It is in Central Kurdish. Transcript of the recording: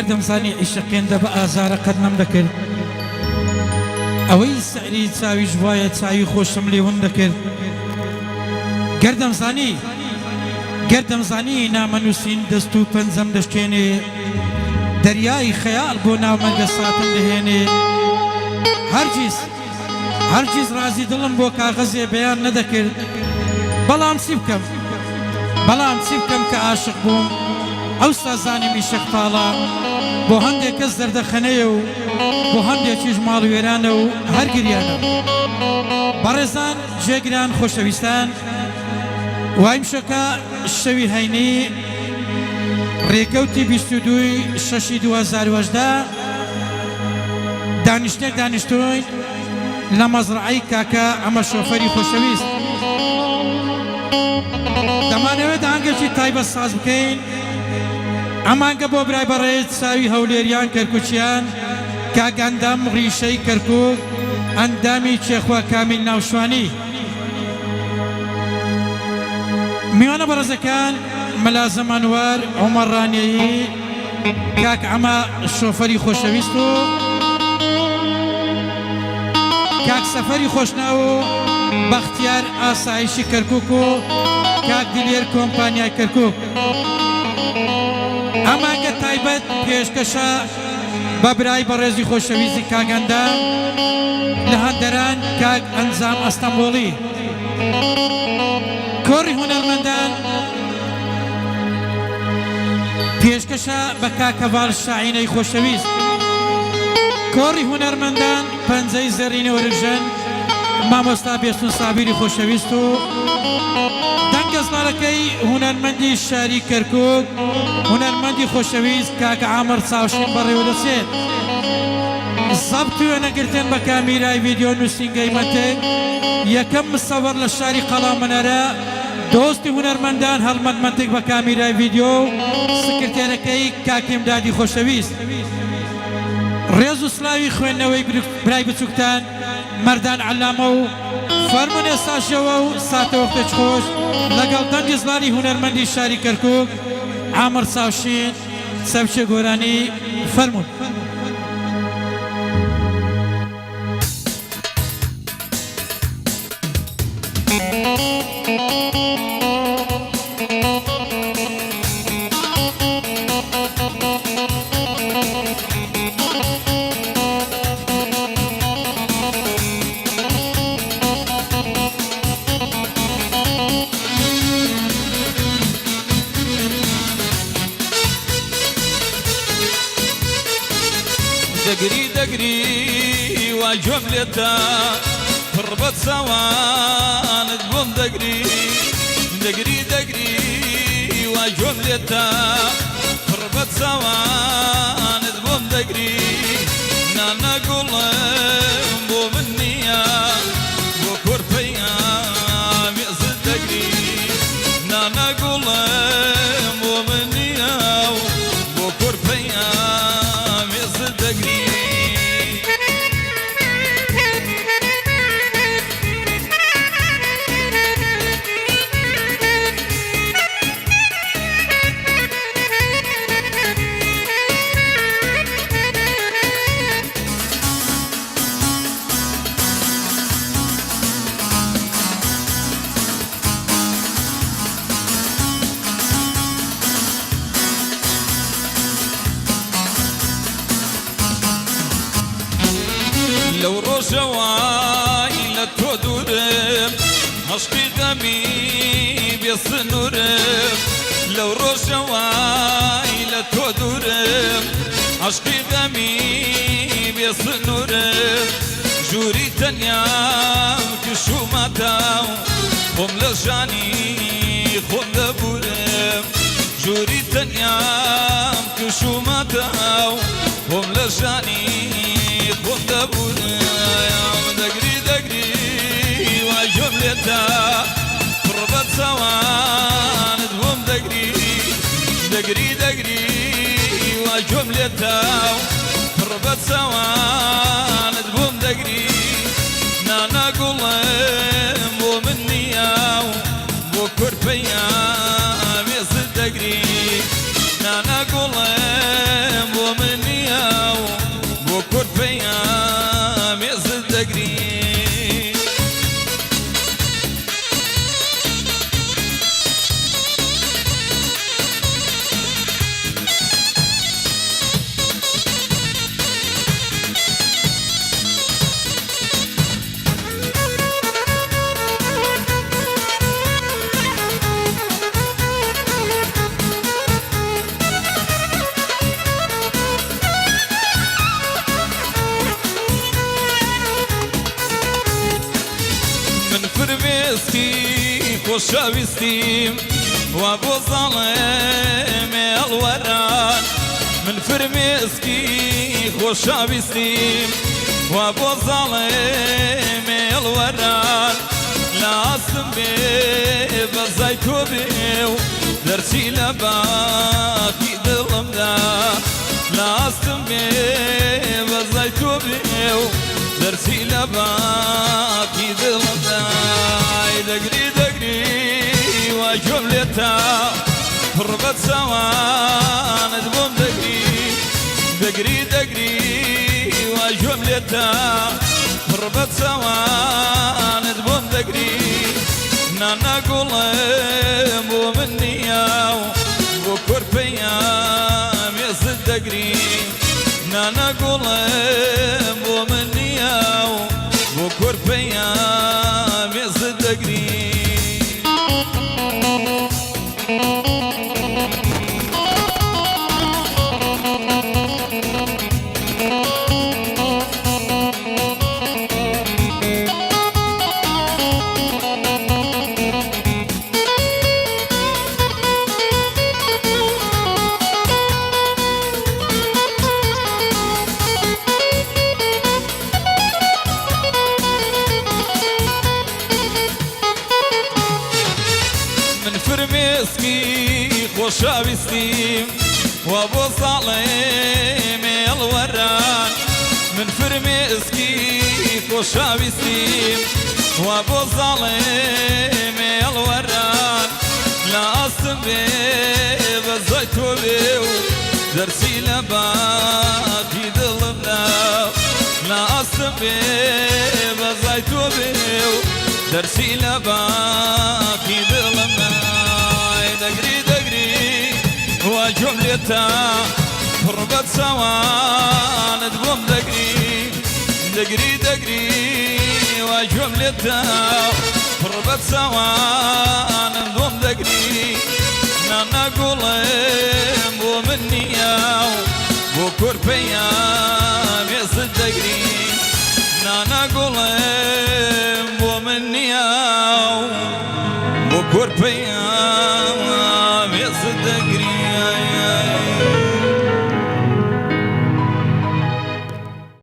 گەردەم زانی عیشقێندە بە ئازارە قەت نەم دەکرد ئەوەی سەعری چاویش وایە چاوی خۆشم لێون دەکرد گەردەم زانی نامەنووسین دەست و پەنجەم دەشکێنێ دەریای خەیاڵ بۆ ناومەنگە ساتم دەهێنێ هەرگیز ڕازی دڵم بۆ کاغەزێ بەیان نەدەکرد بەڵام چی بکەم کە عاشق بووم ئەوستا زانیمی شەقتاڵە بۆ هەندێک کەس دەردەخەنەیە و بۆ هەندێکیش ماڵ وێرانە و هەرگریانە بەڕێزان جێگران خۆشەویستان وایم شەکە شەوی هەینی ڕێکەوتی 22/6/2018 دانیشتێک دانیشتوین لە مەزرعەی کاکە ئەمە شۆفەری خۆشەویست دەمانەوێت هەنگێکی تایبەت ساز بکەین ئەمانگە بۆ برای بەڕێز چاوی هەولێریان کەرکوچیان کاگەندەم ڕیشەی کەرکوک ئەندامی کێخوا کامیل ناوشوانی میوانە بەڕێزەکان مەلا زەمانوار عومەر ڕانیەیی کاک ئەمە شۆفەری خۆشەویست و کاک سەفەری خۆشناو و بەختیار ئاسایشی کەرکوک و کاک دلێر کۆمپانیای کەرکوک ئەمانگە تایبەت پێشکەشە بە برای بەڕێزی خۆشەویستی کاگەندەم لە هەندەران کاک ئەنجام ئەستەمبۆڵی کۆڕی هونەرمەندان پێشکەشە بە کاکەڤاڵ شاعینەی خۆشەویست کۆڕی هونەرمەندان پەنجەی زەرینە وەرژەن مامۆستا بێستون سابیری خۆشەویست و دەنگەزڵارەکەی هونەرمەندی شاری کەرکوک هونەرمەندی خۆشەویست کاکە عامر چاوشین بەڕێوەدەچێت زەبت و وێنەگرتن بە کامیرای ڤیدیۆ نووسینگەی مەتێک یەکەم مسەوەر لە شاری قەڵامەنەرە دۆستی هونەرمەندان هەڵمەت مەتێک بە کامیرای ڤیدیۆ سکرتێرەکەی کاکیم دادی خۆشەویست ڕێز و سلاوی خوێندنەوەی برای بچووکتان مەردان عەلامە و فەرمون ئێستاشەوە و ساتە وەختێک خۆش لەگەڵ دەنگی زڵانی هونەرمەندی شاری کەرکوک عامر چاوشین سەوچێ گۆرانی فەرمون دەگری وا گوێم لێتە پڕبەت ساوانت بۆم دەگری وا گوێم لێتە پڕبەت ساوانت بۆم دەگری نانە گوڵم بۆ من نییە بۆ کۆرپەیان مێزت دەگری نانە گوڵم بۆ من نییە بۆ کۆرپەیان مێزت دەگری لەو ڕۆژەوای لە تۆ دوورم عەشقی دەمی بێسنوورم لەو ڕۆژەوای لە تۆ دوورم عەشقی دەمی بێسنوورم ژووری تەنیام کشومەتە و خۆم لە ژانی خۆم دەبورم ژووری تەنیام کشومەتەوە خۆم لە ژانی خۆم دەبوورم دەگری وای گوێم لێدا پڕ بە چاوانت بۆم دەگری وای گوێم لێدا پڕ بە چاوانت بۆم دەگری نانا گوڵم بۆ من نییە بۆ کورپەیام ێزت دەگری نانا گوڵم بۆ من نییە بۆ کورپەیام ێزت دەگری فرمێسکی خۆشەویستیم وا بۆ زاڵێمێ ئەڵوەران من فرمێسکی خۆشەویستیم وا بۆ زاڵێمێ ئەڵوەران لاستم بێ بەزای تۆ بێ و دەرچی لە باقی دڵمدا لاستم بێ بەزای تۆ بێ و دەرچی لە باقی دڵمدا دەگری وای گوێم لێتا پڕ بە چاوانت بۆم دەگری وای گوێم لێتا پڕ بە چاوانت بۆم دەگری نانا گوڵم بۆ من نییە بۆ کورپەیام ێزت دەگری نانا گوڵم بۆ من نییە بۆ کورپەیام ێزت دەگری فرمێسکی خۆشەویستیم وا بۆ زاڵێمێ ئەڵوەران من فرمێسکی خۆشەویستیم وا بۆ زاڵێمێ ئەڵوەران لاستم بێ بەزای تۆ بێ و دەرچی لە باقی دڵمدا لاستم بێ بەزای تۆ بێ و دەرچی لە باقی دڵمدا دەگری وای گوێم لێتا پڕ بە چاوانت بۆم دەگری وای گوێم لێتا پڕ بە چاوانم بۆم دەگری نانا گوڵم بۆ من نییە بۆ کورپەیام ێزت دەگری نانا گوڵم بۆ من نییە بۆ کورپەیام